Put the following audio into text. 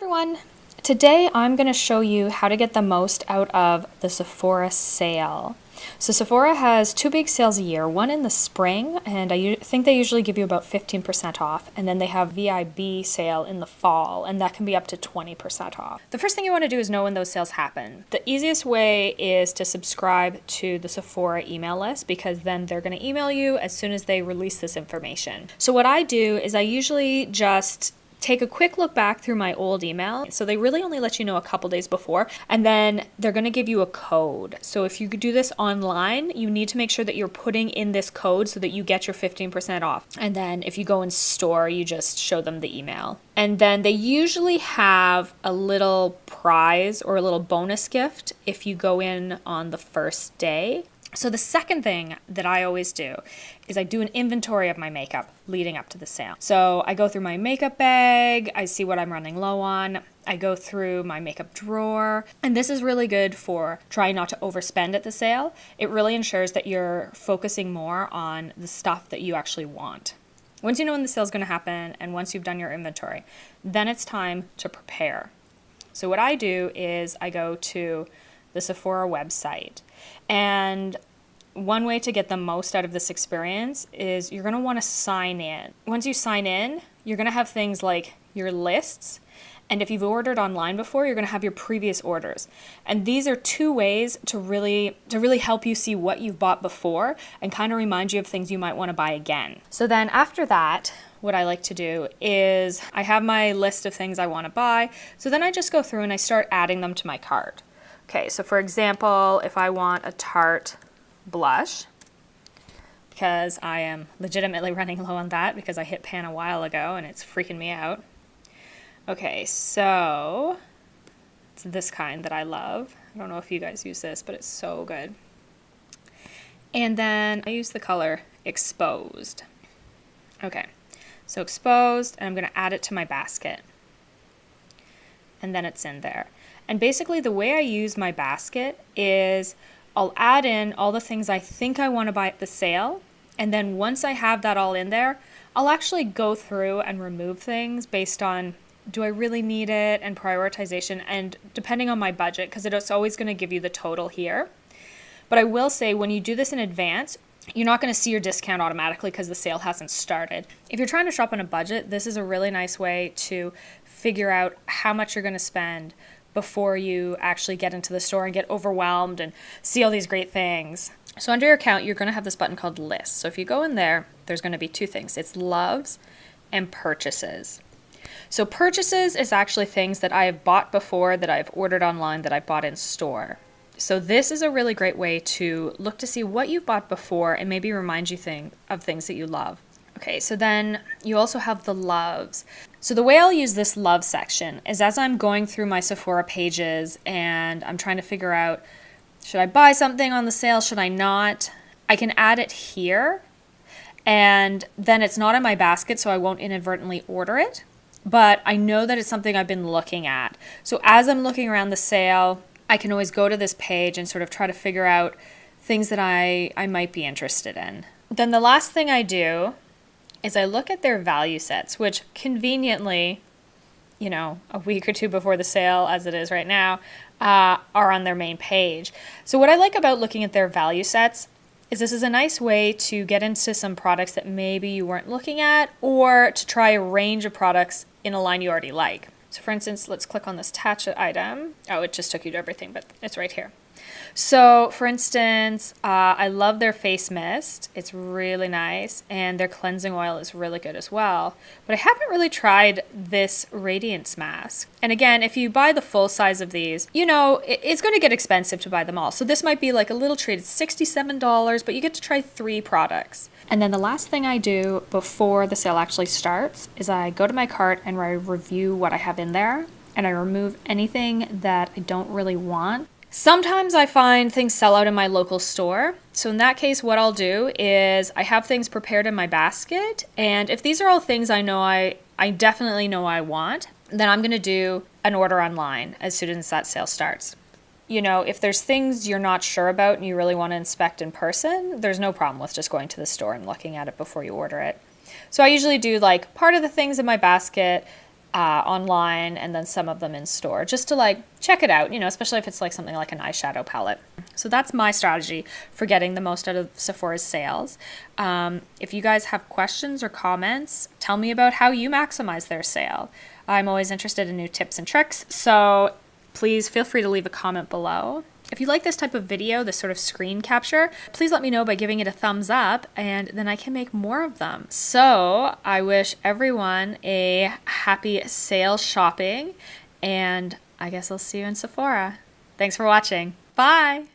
Everyone! Today I'm going to show you how to get the most out of the Sephora sale. So Sephora has two big sales a year, one in the spring, and I think they usually give you about 15% off, and then they have VIB sale in the fall, and that can be up to 20% off. The first thing you want to do is know when those sales happen. The easiest way is to subscribe to the Sephora email list, because then they're going to email you as soon as they release this information. So what I do is I usually just take a quick look back through my old email. So they really only let you know a couple days before, and then they're going to give you a code. So if you do this online, you need to make sure that you're putting in this code so that you get your 15% off. And then if you go in store, you just show them the email. And then they usually have a little prize or a little bonus gift if you go in on the first day. So the second thing that I always do is I do an inventory of my makeup leading up to the sale. So I go through my makeup bag, I see what I'm running low on, I go through my makeup drawer, and this is really good for trying not to overspend at the sale. It really ensures that you're focusing more on the stuff that you actually want. Once you know when the sale is going to happen and once you've done your inventory, then it's time to prepare. So what I do is I go to the Sephora website. And one way to get the most out of this experience is you're going to want to sign in. Once you sign in, you're going to have things like your lists. And if you've ordered online before, you're going to have your previous orders. And these are two ways to really help you see what you've bought before and kind of remind you of things you might want to buy again. So then after that, what I like to do is I have my list of things I want to buy. So then I just go through and I start adding them to my cart. Okay, so for example, if I want a Tarte blush, because I am legitimately running low on that because I hit pan a while ago and it's freaking me out. Okay, so it's this kind that I love. I don't know if you guys use this, but it's so good. And then I use the color Exposed. Okay, so Exposed, and I'm going to add it to my basket. And then it's in there. And basically the way I use my basket is I'll add in all the things I think I want to buy at the sale. And then once I have that all in there, I'll actually go through and remove things based on do I really need it and prioritization and depending on my budget, because it's always going to give you the total here. But I will say when you do this in advance, you're not going to see your discount automatically because the sale hasn't started. If you're trying to shop on a budget, this is a really nice way to figure out how much you're going to spend before you actually get into the store and get overwhelmed and see all these great things. So under your account, you're going to have this button called Lists. So if you go in there, there's going to be two things. It's Loves and Purchases. So Purchases is actually things that I have bought before, that I've ordered online, that I bought in store. So this is a really great way to look to see what you've bought before and maybe remind you of things that you love. Okay, so then you also have the Loves. So the way I'll use this Love section is as I'm going through my Sephora pages and I'm trying to figure out, should I buy something on the sale, should I not? I can add it here, and then it's not in my basket, so I won't inadvertently order it, but I know that it's something I've been looking at. So as I'm looking around the sale, I can always go to this page and sort of try to figure out things that I might be interested in. Then the last thing I do is I look at their value sets, which conveniently, a week or two before the sale, as it is right now, are on their main page. So what I like about looking at their value sets is this is a nice way to get into some products that maybe you weren't looking at, or to try a range of products in a line you already like. So for instance, let's click on this Touch item. Oh, it just took you to everything, but it's right here. So for instance, I love their face mist. It's really nice. And their cleansing oil is really good as well. But I haven't really tried this radiance mask. And again, if you buy the full size of these, it's going to get expensive to buy them all. So this might be like a little treat. It's $67, but you get to try 3 products. And then the last thing I do before the sale actually starts is I go to my cart and I review what I have in there. And I remove anything that I don't really want. Sometimes I find things sell out in my local store. So in that case, what I'll do is I have things prepared in my basket. And if these are all things I know I definitely know I want, then I'm going to do an order online as soon as that sale starts. If there's things you're not sure about and you really want to inspect in person, there's no problem with just going to the store and looking at it before you order it. So I usually do like part of the things in my basket, online and then some of them in store, just to like check it out, you know, especially if it's like something like an eyeshadow palette. So that's my strategy for getting the most out of Sephora's sales. If you guys have questions or comments, tell me about how you maximize their sale. I'm always interested in new tips and tricks, so please feel free to leave a comment below. If you like this type of video, this sort of screen capture, please let me know by giving it a thumbs up, and then I can make more of them. So I wish everyone a happy sale shopping, and I guess I'll see you in Sephora. Thanks for watching. Bye!